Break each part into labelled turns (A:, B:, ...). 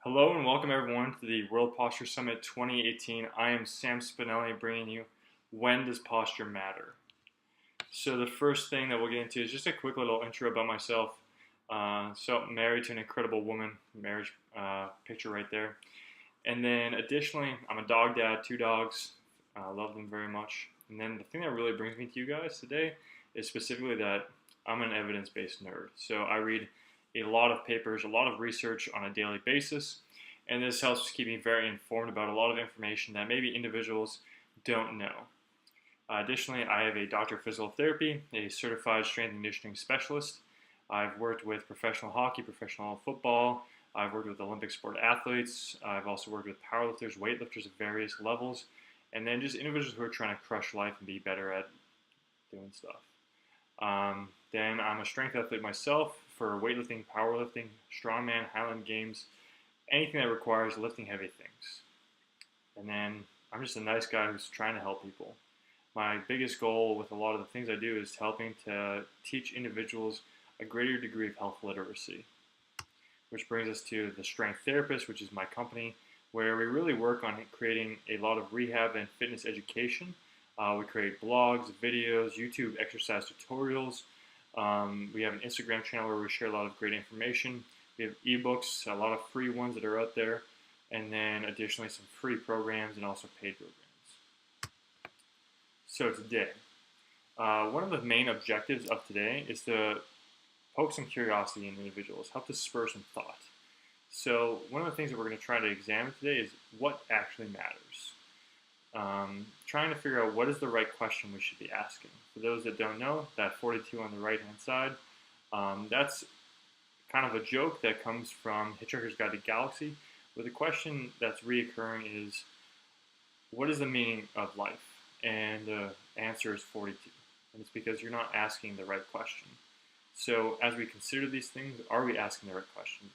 A: Hello and welcome everyone to the World Posture Summit 2018. I am Sam Spinelli bringing you When Does Posture Matter? So the first thing that we'll get into is just a quick little intro about myself. I'm married to an incredible woman, marriage picture right there. And then additionally, I'm a dog dad, 2 dogs. I love them very much. And then the thing that really brings me to you guys today is specifically that I'm an evidence-based nerd. So I read a lot of papers, a lot of research on a daily basis, and this helps keep me very informed about a lot of information that maybe individuals don't know. Additionally, I have a doctor of physical therapy, a certified strength and conditioning specialist. I've worked with professional hockey, professional football. I've worked with Olympic sport athletes. I've also worked with powerlifters, weightlifters of various levels, and then just individuals who are trying to crush life and be better at doing stuff. Then I'm a strength athlete myself for weightlifting, powerlifting, strongman, Highland Games, anything that requires lifting heavy things. And then I'm just a nice guy who's trying to help people. My biggest goal with a lot of the things I do is helping to teach individuals a greater degree of health literacy. Which brings us to the Strength Therapist, which is my company, where we really work on creating a lot of rehab and fitness education. We create blogs, videos, YouTube exercise tutorials. We have an Instagram channel where we share a lot of great information. We have ebooks, a lot of free ones that are out there, and then additionally some free programs and also paid programs. So today, one of the main objectives of today is to poke some curiosity in individuals, help to spur some thought. So one of the things that we're going to try to examine today is what actually matters. Trying to figure out what is the right question we should be asking. For those that don't know, that 42 on the right-hand side, that's kind of a joke that comes from Hitchhiker's Guide to the Galaxy, where the question that's reoccurring is, what is the meaning of life? And the answer is 42. And it's because you're not asking the right question. So as we consider these things, are we asking the right questions?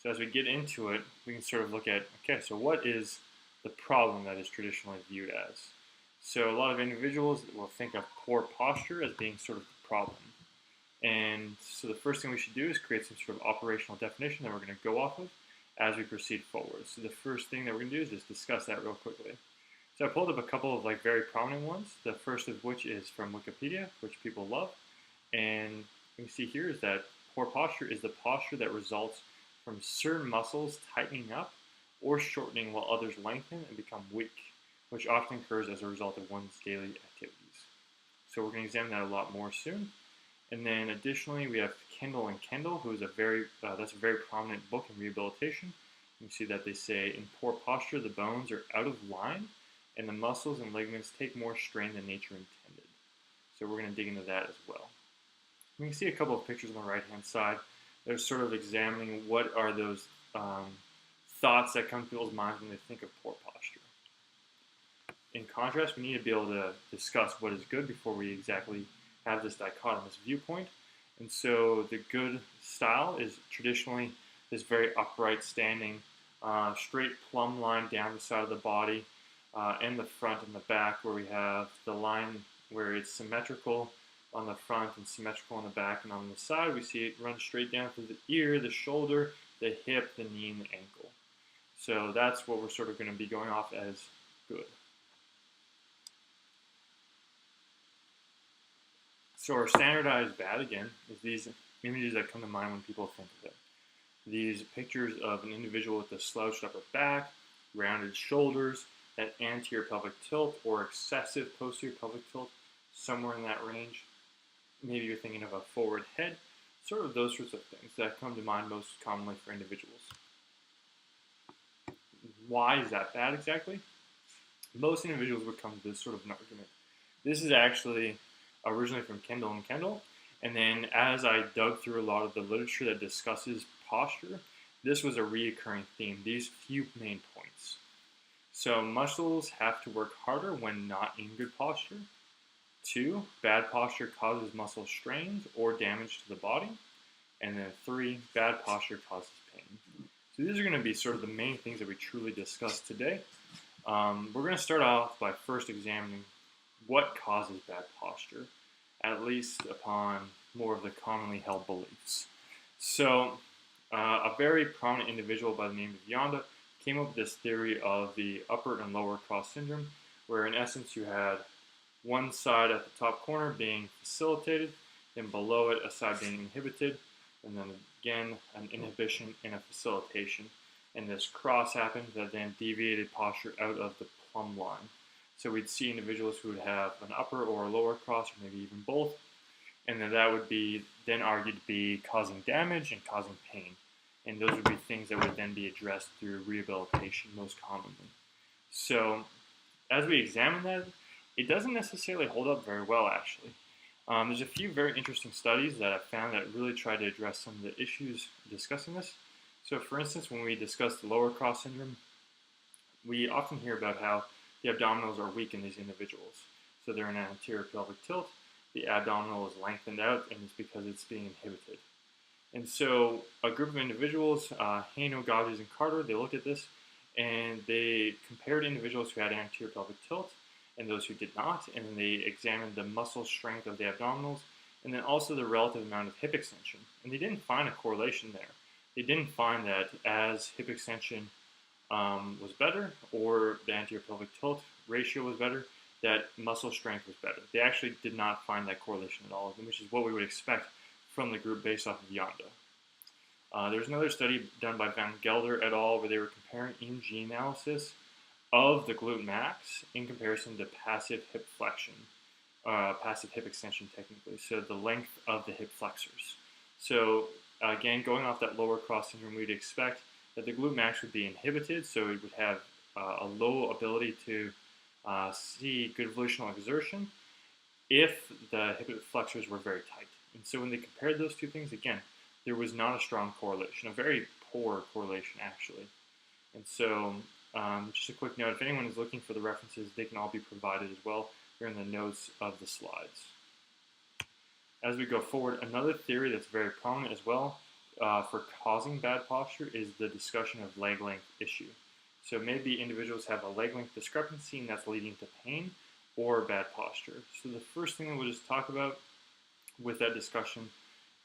A: So as we get into it, we can sort of look at, okay, so what is the problem that is traditionally viewed as? So a lot of individuals will think of poor posture as being sort of the problem. And so the first thing we should do is create some sort of operational definition that we're going to go off of as we proceed forward. So the first thing that we're going to do is just discuss that real quickly. So I pulled up a couple of very prominent ones. The first of which is from Wikipedia, which people love. And you can see here is that poor posture is the posture that results from certain muscles tightening up or shortening while others lengthen and become weak, which often occurs as a result of one's daily activities. So we're going to examine that a lot more soon. And then additionally, we have Kendall and Kendall, who is that's a very prominent book in rehabilitation. You can see that they say, in poor posture, the bones are out of line, and the muscles and ligaments take more strain than nature intended. So we're going to dig into that as well. We can see a couple of pictures on the right-hand side. They're sort of examining what are those thoughts that come to people's minds when they think of poor posture. In contrast, we need to be able to discuss what is good before we exactly have this dichotomous viewpoint. And so the good style is traditionally this very upright standing, straight plumb line down the side of the body, and the front and the back, where we have the line where it's symmetrical on the front and symmetrical on the back, and on the side we see it run straight down through the ear, the shoulder, the hip, the knee, and the ankle. So that's what we're sort of going to be going off as good. So our standardized bad, again, is these images that come to mind when people think of it. These pictures of an individual with a slouched upper back, rounded shoulders, that anterior pelvic tilt or excessive posterior pelvic tilt, somewhere in that range. Maybe you're thinking of a forward head, sort of those sorts of things that come to mind most commonly for individuals. Why is that bad exactly? Most individuals would come to this sort of an argument. This is actually originally from Kendall and Kendall, and then as I dug through a lot of the literature that discusses posture, this was a reoccurring theme, these few main points. So muscles have to work harder when not in good posture. 2, bad posture causes muscle strains or damage to the body. And then 3, bad posture causes pain. So these are going to be sort of the main things that we truly discuss today. We're going to start off by first examining what causes bad posture, at least upon more of the commonly held beliefs. So a very prominent individual by the name of Yonda came up with this theory of the upper and lower cross syndrome, where in essence you had one side at the top corner being facilitated, then below it a side being inhibited, and then again an inhibition and a facilitation. And this cross happened that then deviated posture out of the plumb line. So we'd see individuals who would have an upper or a lower cross, or maybe even both, and then that would be then argued to be causing damage and causing pain. And those would be things that would then be addressed through rehabilitation most commonly. So as we examine that, it doesn't necessarily hold up very well, actually. There's a few very interesting studies that I've found that really try to address some of the issues discussing this. So for instance, when we discuss the lower cross syndrome, we often hear about how the abdominals are weak in these individuals. So they're in an anterior pelvic tilt, the abdominal is lengthened out, and it's because it's being inhibited. And so a group of individuals, Haino, Godges, and Carter, they looked at this, and they compared individuals who had anterior pelvic tilt and those who did not, and then they examined the muscle strength of the abdominals, and then also the relative amount of hip extension. And they didn't find a correlation there. They didn't find that as hip extension was better, or the anterior pelvic tilt ratio was better, that muscle strength was better. They actually did not find that correlation at all, which is what we would expect from the group based off of Yonda. There's another study done by Van Gelder et al. Where they were comparing EMG analysis of the glute max in comparison to passive hip flexion, passive hip extension technically, so the length of the hip flexors. So again, going off that lower cross syndrome, we'd expect that the glute max would be inhibited, so it would have a low ability to see good volitional exertion if the hip flexors were very tight. And so when they compared those two things, again, there was not a strong correlation, a very poor correlation actually. And so just a quick note, if anyone is looking for the references, they can all be provided as well here in the notes of the slides. As we go forward, another theory that's very prominent as well for causing bad posture is the discussion of leg length issue. So maybe individuals have a leg length discrepancy and that's leading to pain or bad posture. So the first thing that we'll just talk about with that discussion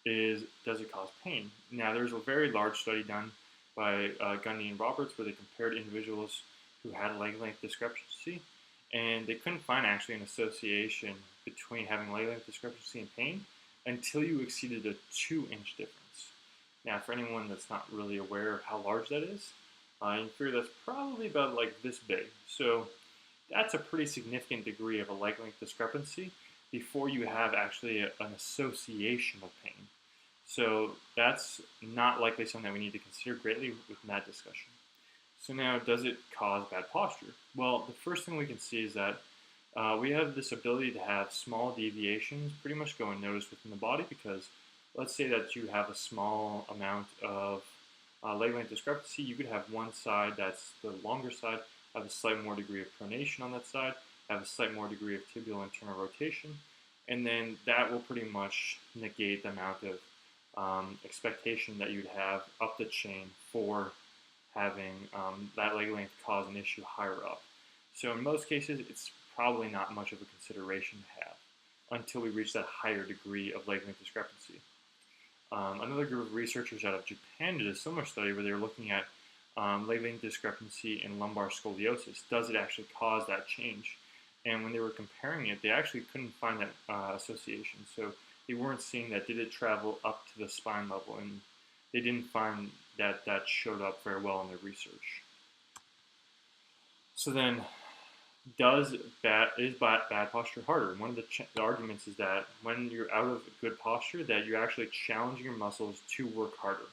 A: is, does it cause pain? Now, there's a very large study done by Gundy and Roberts where they compared individuals who had a leg length discrepancy, and they couldn't find actually an association between having leg length discrepancy and pain until you exceeded a 2-inch difference. Now, for anyone that's not really aware of how large that is, you figure that's probably about like this big. So that's a pretty significant degree of a leg length discrepancy before you have actually an association of pain. So that's not likely something that we need to consider greatly within that discussion. So now, does it cause bad posture? Well, the first thing we can see is that we have this ability to have small deviations pretty much go unnoticed within the body, because let's say that you have a small amount of leg length discrepancy. You could have one side that's the longer side have a slight more degree of pronation on that side, have a slight more degree of tibial internal rotation, and then that will pretty much negate the amount of expectation that you'd have up the chain for having that leg length cause an issue higher up. So in most cases, it's probably not much of a consideration to have until we reach that higher degree of leg length discrepancy. Another group of researchers out of Japan did a similar study where they were looking at leg length discrepancy and lumbar scoliosis. Does it actually cause that change? And when they were comparing it, they actually couldn't find that association. So they weren't seeing that did it travel up to the spine level, and they didn't find that that showed up very well in their research. So then, is bad posture harder? One of the arguments is that when you're out of good posture, that you're actually challenging your muscles to work harder.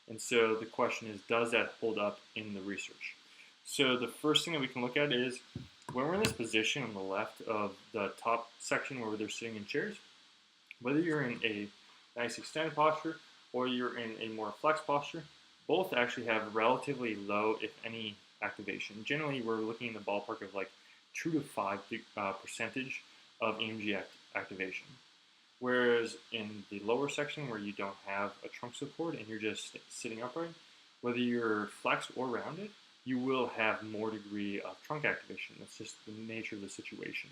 A: And so the question is, does that hold up in the research? So the first thing that we can look at is when we're in this position on the left of the top section where they're sitting in chairs, whether you're in a nice extended posture or you're in a more flexed posture, both actually have relatively low, if any, activation. Generally, we're looking in the ballpark of like 2 to 5% of EMG activation. Whereas in the lower section where you don't have a trunk support and you're just sitting upright, whether you're flexed or rounded, you will have more degree of trunk activation. That's just the nature of the situation.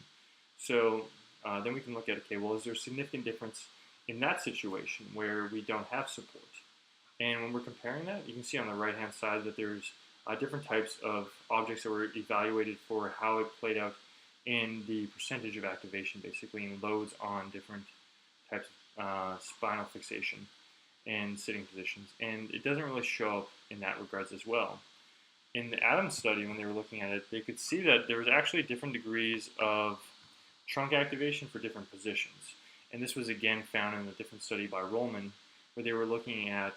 A: So then we can look at, okay, well, is there a significant difference in that situation where we don't have support? And when we're comparing that, you can see on the right-hand side that there's different types of objects that were evaluated for how it played out in the percentage of activation, basically, in loads on different types of spinal fixation and sitting positions. And it doesn't really show up in that regards as well. In the Adams study, when they were looking at it, they could see that there was actually different degrees of trunk activation for different positions. And this was again found in a different study by Rollman, where they were looking at,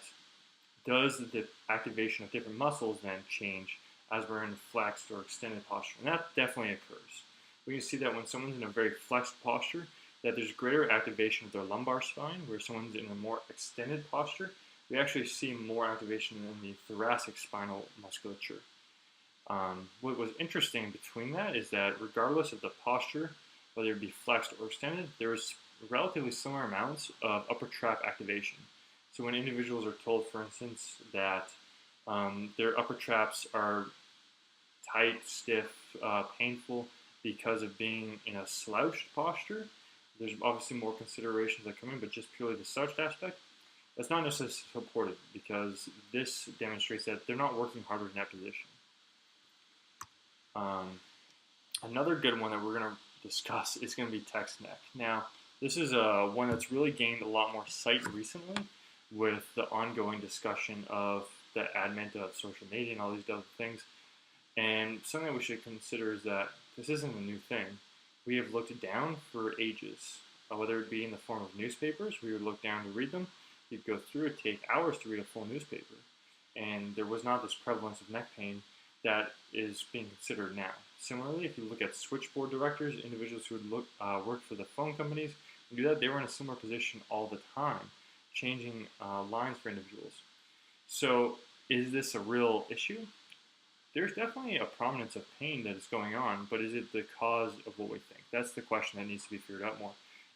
A: does the activation of different muscles then change as we're in flexed or extended posture? And that definitely occurs. We can see that when someone's in a very flexed posture, that there's greater activation of their lumbar spine, where someone's in a more extended posture, we actually see more activation in the thoracic spinal musculature. What was interesting between that is that regardless of the posture, whether it be flexed or extended, there was relatively similar amounts of upper trap activation. So when individuals are told, for instance, that their upper traps are tight, stiff, painful because of being in a slouched posture, there's obviously more considerations that come in, but just purely the slouched aspect, that's not necessarily supported because this demonstrates that they're not working harder in that position. Another good one that we're going to discuss is going to be text neck. Now, this is one that's really gained a lot more sight recently with the ongoing discussion of the advent of social media and all these other things. And something that we should consider is that this isn't a new thing. We have looked down for ages, whether it be in the form of newspapers. We would look down to read them. You'd go through it, take hours to read a full newspaper. And there was not this prevalence of neck pain that is being considered now. Similarly, if you look at switchboard directors, individuals who would work for the phone companies, and do that, they were in a similar position all the time, changing lines for individuals. So is this a real issue? There's definitely a prominence of pain that is going on, but is it the cause of what we think? That's the question that needs to be figured out more.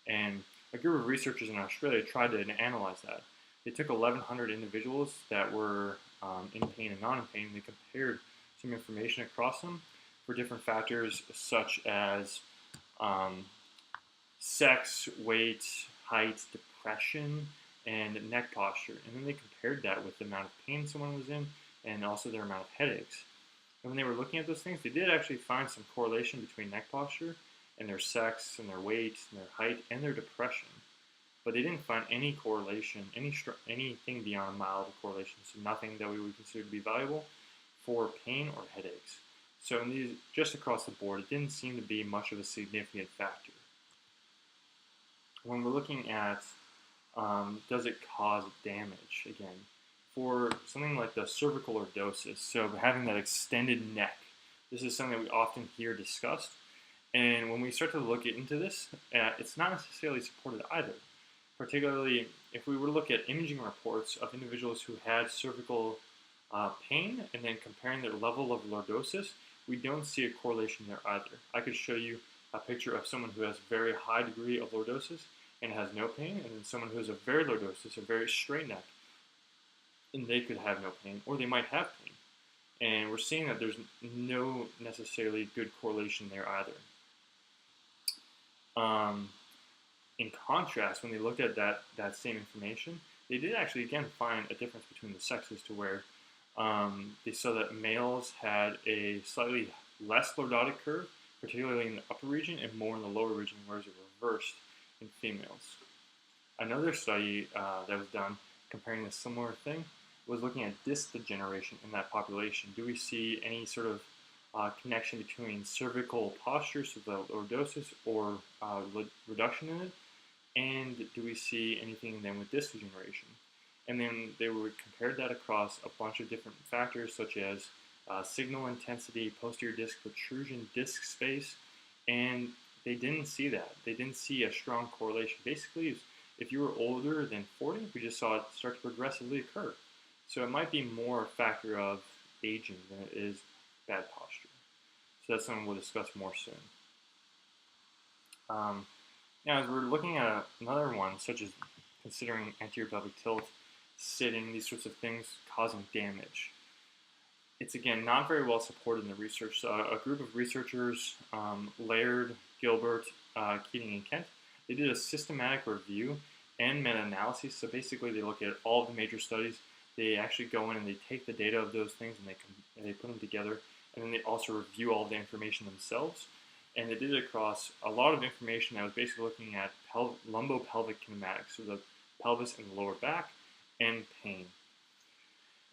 A: And a group of researchers in Australia tried to analyze that. They took 1,100 individuals that were in pain and not in pain, and they compared some information across them for different factors such as sex, weight, height, depression, and neck posture. And then they compared that with the amount of pain someone was in and also their amount of headaches. And when they were looking at those things, they did actually find some correlation between neck posture and their sex and their weight and their height and their depression. But they didn't find any correlation, anything beyond a mild correlation, so nothing that we would consider to be valuable for pain or headaches. So in these, just across the board, it didn't seem to be much of a significant factor. When we're looking at does it cause damage, again, for something like the cervical lordosis, so having that extended neck, this is something that we often hear discussed. And when we start to look into this, it's not necessarily supported either. Particularly if we were to look at imaging reports of individuals who had cervical pain and then comparing their level of lordosis, we don't see a correlation there either. I could show you a picture of someone who has a very high degree of lordosis and has no pain, and then someone who has a very lordosis, a very straight neck, and they could have no pain, or they might have pain. And we're seeing that there's no necessarily good correlation there either. In contrast, when they looked at that same information, they did actually, again, find a difference between the sexes to where they saw that males had a slightly less lordotic curve, particularly in the upper region, and more in the lower region, whereas it reversed in females. Another study that was done comparing a similar thing was looking at disc degeneration in that population. Do we see any sort of connection between cervical posture, so the lordosis, or reduction in it? And do we see anything then with disc degeneration? And then they would compare that across a bunch of different factors such as signal intensity, posterior disc protrusion, disc space, and they didn't see that. They didn't see a strong correlation. Basically, if you were older than 40, we just saw it start to progressively occur. So it might be more a factor of aging than it is bad posture. So that's something we'll discuss more soon. Now, as we're looking at another one, such as considering anterior pelvic tilt, sitting, these sorts of things causing damage, it's again not very well supported in the research. So a group of researchers, Laird, Gilbert, Keating, and Kent, they did a systematic review and meta-analysis. So basically, they looked at all of the major studies. they actually go in and they take the data of those things and they put them together, and then they also review all the information themselves. And they did it across a lot of information that was basically looking at lumbopelvic kinematics, so the pelvis and the lower back, and pain.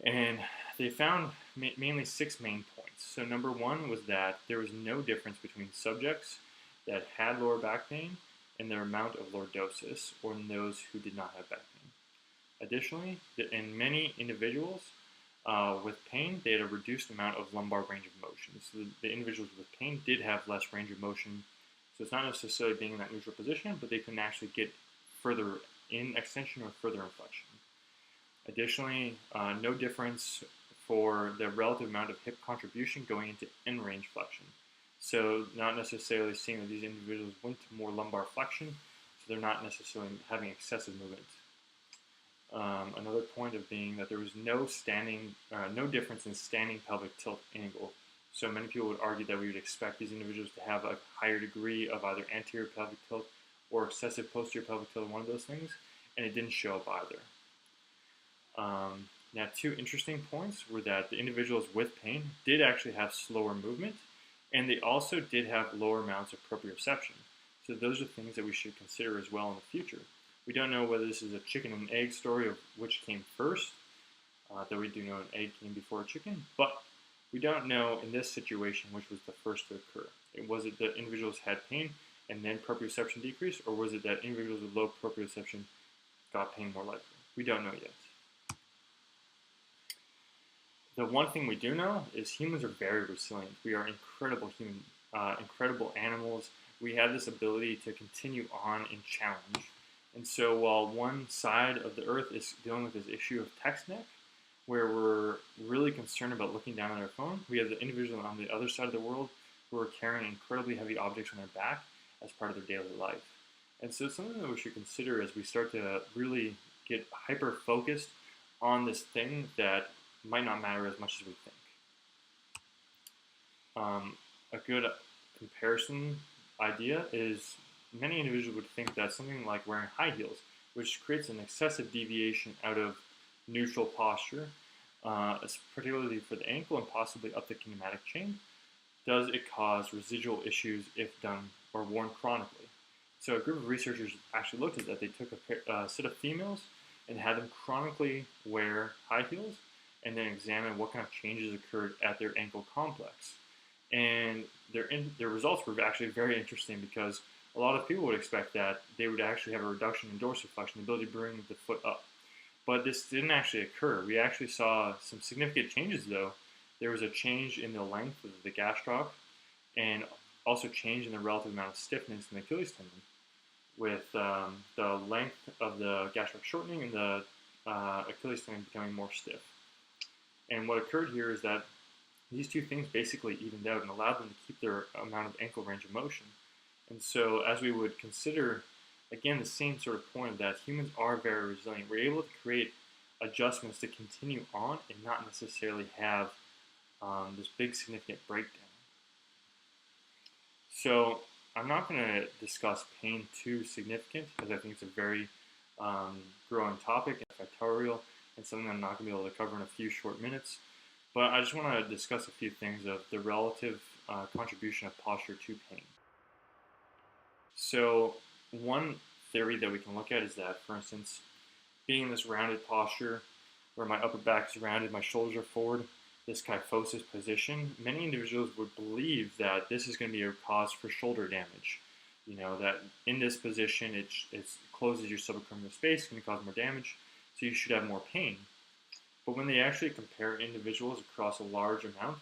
A: And they found mainly 6 main points. So number 1 was that there was no difference between subjects that had lower back pain and their amount of lordosis, or in those who did not have back pain. Additionally, in many individuals with pain, they had a reduced amount of lumbar range of motion. So the individuals with pain did have less range of motion. So it's not necessarily being in that neutral position, but they can actually get further in extension or further in flexion. Additionally, no difference for the relative amount of hip contribution going into end range flexion. So not necessarily seeing that these individuals went to more lumbar flexion, so they're not necessarily having excessive movement. Another point of being that there was no difference in standing pelvic tilt angle. So many people would argue that we would expect these individuals to have a higher degree of either anterior pelvic tilt or excessive posterior pelvic tilt, one of those things, and it didn't show up either. Now, 2 interesting points were that the individuals with pain did actually have slower movement, and they also did have lower amounts of proprioception. So those are things that we should consider as well in the future. We don't know whether this is a chicken and egg story of which came first, though we do know an egg came before a chicken, but we don't know in this situation which was the first to occur. Was it that individuals had pain and then proprioception decreased, or was it that individuals with low proprioception got pain more likely? We don't know yet. The one thing we do know is humans are very resilient. We are incredible animals. We have this ability to continue on in challenge. And so while one side of the earth is dealing with this issue of text neck, where we're really concerned about looking down at our phone, we have the individual on the other side of the world who are carrying incredibly heavy objects on their back as part of their daily life. And so it's something that we should consider as we start to really get hyper-focused on this thing that might not matter as much as we think. A good comparison idea is many individuals would think that something like wearing high heels, which creates an excessive deviation out of neutral posture, particularly for the ankle and possibly up the kinematic chain, does it cause residual issues if done or worn chronically? So a group of researchers actually looked at that. They took a set of females and had them chronically wear high heels and then examine what kind of changes occurred at their ankle complex. And their results were actually very interesting because a lot of people would expect that they would actually have a reduction in dorsiflexion, the ability to bring the foot up. But this didn't actually occur. We actually saw some significant changes though. There was a change in the length of the gastroc and also change in the relative amount of stiffness in the Achilles tendon, with the length of the gastroc shortening and the Achilles tendon becoming more stiff. And what occurred here is that these two things basically evened out and allowed them to keep their amount of ankle range of motion. And so as we would consider, again, the same sort of point of that humans are very resilient. We're able to create adjustments to continue on and not necessarily have this big significant breakdown. So I'm not going to discuss pain too significant because I think it's a very growing topic and factorial and something I'm not going to be able to cover in a few short minutes. But I just want to discuss a few things of the relative contribution of posture to pain. So one theory that we can look at is that, for instance, being in this rounded posture where my upper back is rounded, my shoulders are forward, this kyphosis position, many individuals would believe that this is going to be a cause for shoulder damage. You know, that in this position it closes your subacromial space, it's going to cause more damage, so you should have more pain. But when they actually compare individuals across a large amount,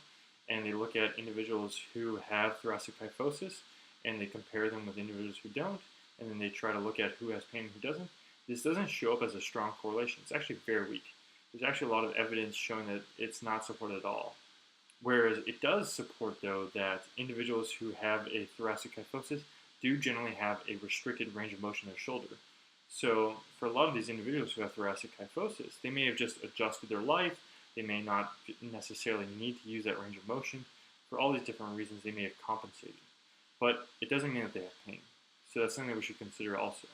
A: and they look at individuals who have thoracic kyphosis, and they compare them with individuals who don't, and then they try to look at who has pain and who doesn't, this doesn't show up as a strong correlation. It's actually very weak. There's actually a lot of evidence showing that it's not supported at all. Whereas it does support, though, that individuals who have a thoracic kyphosis do generally have a restricted range of motion in their shoulder. So for a lot of these individuals who have thoracic kyphosis, they may have just adjusted their life. They may not necessarily need to use that range of motion. For all these different reasons, they may have compensated. But it doesn't mean that they have pain. So that's something that we should consider also.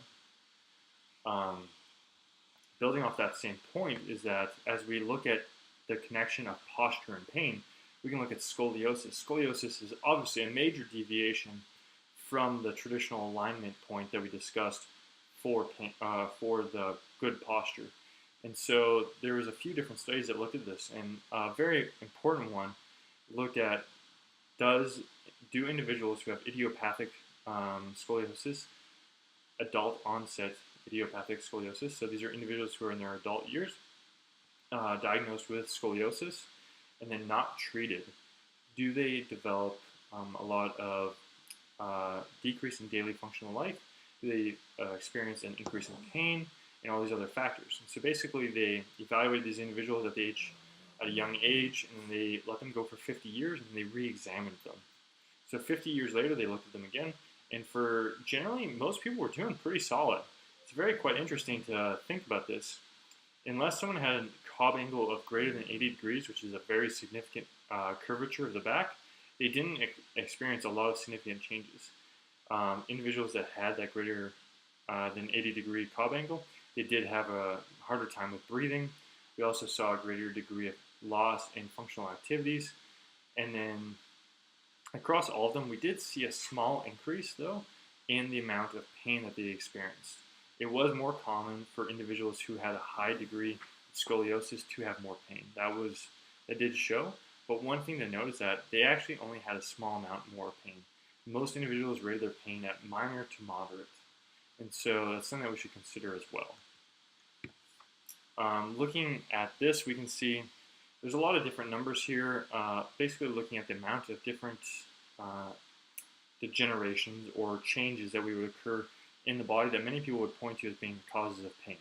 A: building off that same point is that as we look at the connection of posture and pain, we can look at scoliosis. Scoliosis is obviously a major deviation from the traditional alignment point that we discussed for the good posture. And so there was a few different studies that looked at this, and a very important one looked at do individuals who have idiopathic scoliosis, adult onset idiopathic scoliosis, so these are individuals who are in their adult years, diagnosed with scoliosis, and then not treated, do they develop a lot of decrease in daily functional life? Do they experience an increase in pain and all these other factors? And so basically they evaluated these individuals at a young age, and they let them go for 50 years, and they re-examined them. So 50 years later, they looked at them again, and for generally, most people were doing pretty solid. It's very quite interesting to think about this. Unless someone had a Cobb angle of greater than 80 degrees, which is a very significant curvature of the back, they didn't experience a lot of significant changes. Individuals that had that greater than 80 degree Cobb angle, they did have a harder time with breathing. We also saw a greater degree of loss in functional activities. And then across all of them, we did see a small increase, though, in the amount of pain that they experienced. It was more common for individuals who had a high degree of scoliosis to have more pain. That did show, but one thing to note is that they actually only had a small amount more pain. Most individuals rated their pain at minor to moderate, and so that's something that we should consider as well. Looking at this, we can see there's a lot of different numbers here, basically looking at the amount of different degenerations or changes that would occur in the body that many people would point to as being causes of pain.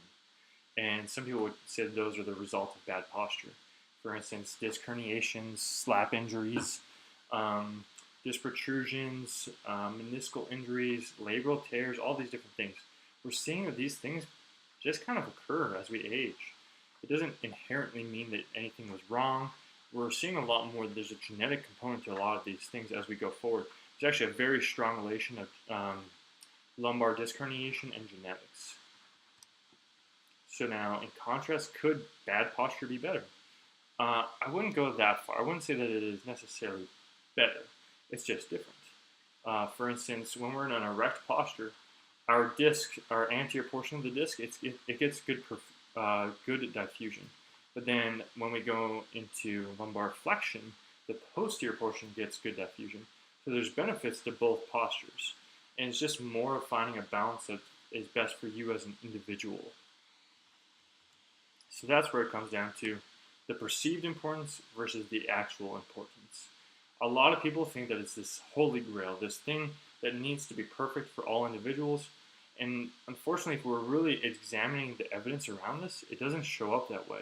A: And some people would say those are the result of bad posture. For instance, disc herniations, slap injuries, disc protrusions, meniscal injuries, labral tears, all these different things. We're seeing that these things just kind of occur as we age. It doesn't inherently mean that anything was wrong. We're seeing a lot more. There's a genetic component to a lot of these things as we go forward. There's actually a very strong relation of lumbar disc herniation and genetics. So now, in contrast, could bad posture be better? I wouldn't go that far. I wouldn't say that it is necessarily better. It's just different. For instance, when we're in an erect posture, our disc, our anterior portion of the disc, it gets good diffusion. But then when we go into lumbar flexion, the posterior portion gets good diffusion. So there's benefits to both postures. And it's just more of finding a balance that is best for you as an individual. So that's where it comes down to the perceived importance versus the actual importance. A lot of people think that it's this holy grail, this thing that needs to be perfect for all individuals. And unfortunately, if we're really examining the evidence around this, it doesn't show up that way.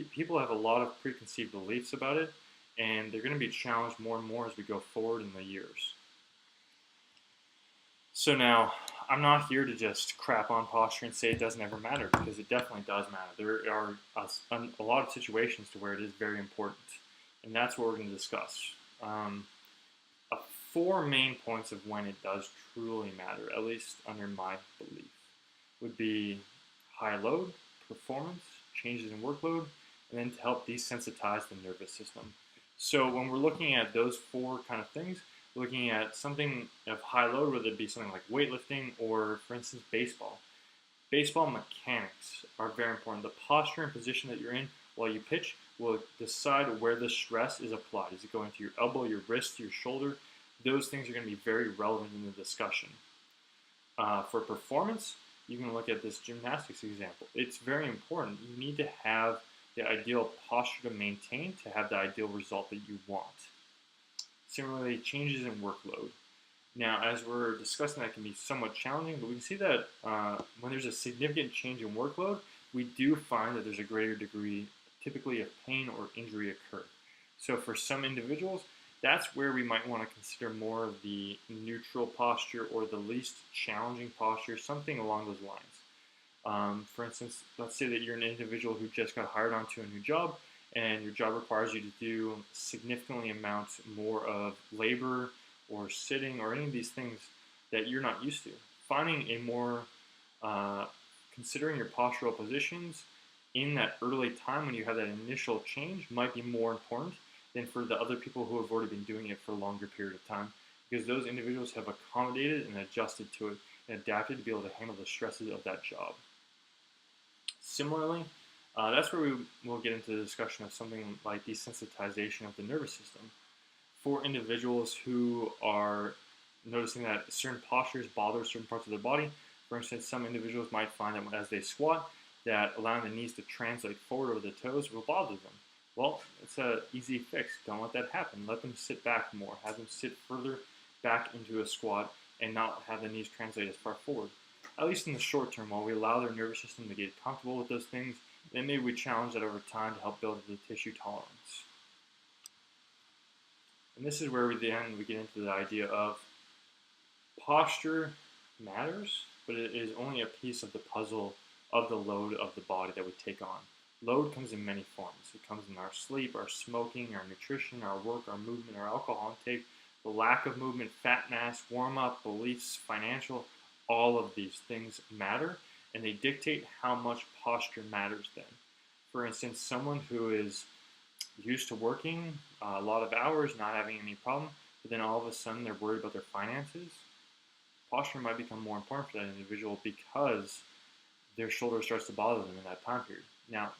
A: People have a lot of preconceived beliefs about it, and they're going to be challenged more and more as we go forward in the years. So now, I'm not here to just crap on posture and say it doesn't ever matter, because it definitely does matter. There are a lot of situations to where it is very important, and that's what we're going to discuss. 4 main points of when it does truly matter, at least under my belief, would be high load, performance, changes in workload, and then to help desensitize the nervous system. So when we're looking at those 4 kind of things, we're looking at something of high load, whether it be something like weightlifting or, for instance, baseball. Baseball mechanics are very important. The posture and position that you're in while you pitch will decide where the stress is applied. Is it going to your elbow, your wrist, your shoulder? Those things are going to be very relevant in the discussion. For performance, you can look at this gymnastics example. It's very important. You need to have the ideal posture to maintain to have the ideal result that you want. Similarly, changes in workload. Now, as we're discussing, that can be somewhat challenging, but we can see that when there's a significant change in workload, we do find that there's a greater degree, typically, of pain or injury occur. So for some individuals, that's where we might want to consider more of the neutral posture or the least challenging posture, something along those lines. For instance, let's say that you're an individual who just got hired onto a new job, and your job requires you to do significantly amounts more of labor or sitting or any of these things that you're not used to. Finding a more considering your postural positions in that early time when you have that initial change might be more important than for the other people who have already been doing it for a longer period of time, because those individuals have accommodated and adjusted to it and adapted to be able to handle the stresses of that job. Similarly, that's where we will get into the discussion of something like desensitization of the nervous system. For individuals who are noticing that certain postures bother certain parts of their body, for instance, some individuals might find that as they squat, that allowing the knees to translate forward over the toes will bother them. Well, it's an easy fix. Don't let that happen. Let them sit back more. Have them sit further back into a squat and not have the knees translate as far forward. At least in the short term, while we allow their nervous system to get comfortable with those things, then maybe we challenge that over time to help build the tissue tolerance. And this is where we get into the idea of posture matters, but it is only a piece of the puzzle of the load of the body that we take on. Load comes in many forms. It comes in our sleep, our smoking, our nutrition, our work, our movement, our alcohol intake, the lack of movement, fat mass, warm-up, beliefs, financial. All of these things matter, and they dictate how much posture matters then. For instance, someone who is used to working a lot of hours, not having any problem, but then all of a sudden they're worried about their finances, posture might become more important for that individual because their shoulder starts to bother them in that time period. Now,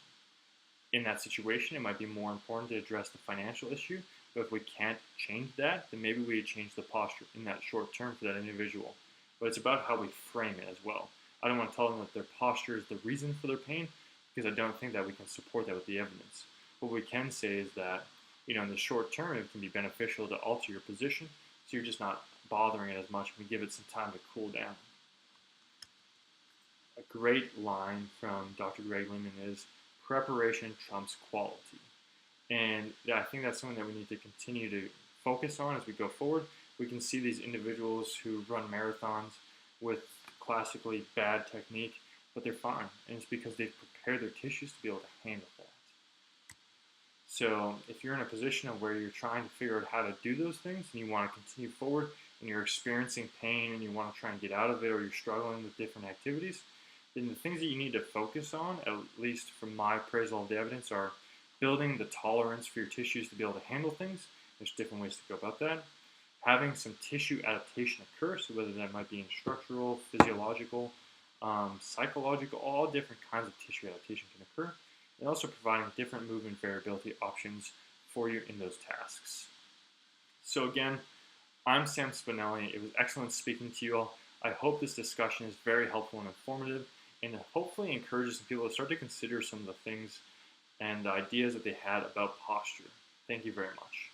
A: in that situation, it might be more important to address the financial issue, but if we can't change that, then maybe we change the posture in that short term for that individual. But it's about how we frame it as well. I don't want to tell them that their posture is the reason for their pain, because I don't think that we can support that with the evidence. What we can say is that, in the short term, it can be beneficial to alter your position, so you're just not bothering it as much, and we give it some time to cool down. A great line from Dr. Greg Lehman is, preparation trumps quality. And I think that's something that we need to continue to focus on as we go forward. We can see these individuals who run marathons with classically bad technique, but they're fine. And it's because they've prepared their tissues to be able to handle that. So if you're in a position of where you're trying to figure out how to do those things and you want to continue forward and you're experiencing pain and you want to try and get out of it, or you're struggling with different activities, then the things that you need to focus on, at least from my appraisal of the evidence, are building the tolerance for your tissues to be able to handle things. There's different ways to go about that. Having some tissue adaptation occur, so whether that might be in structural, physiological, psychological, all different kinds of tissue adaptation can occur. And also providing different movement variability options for you in those tasks. So again, I'm Sam Spinelli. It was excellent speaking to you all. I hope this discussion is very helpful and informative, and it hopefully encourages some people to start to consider some of the things and the ideas that they had about posture. Thank you very much.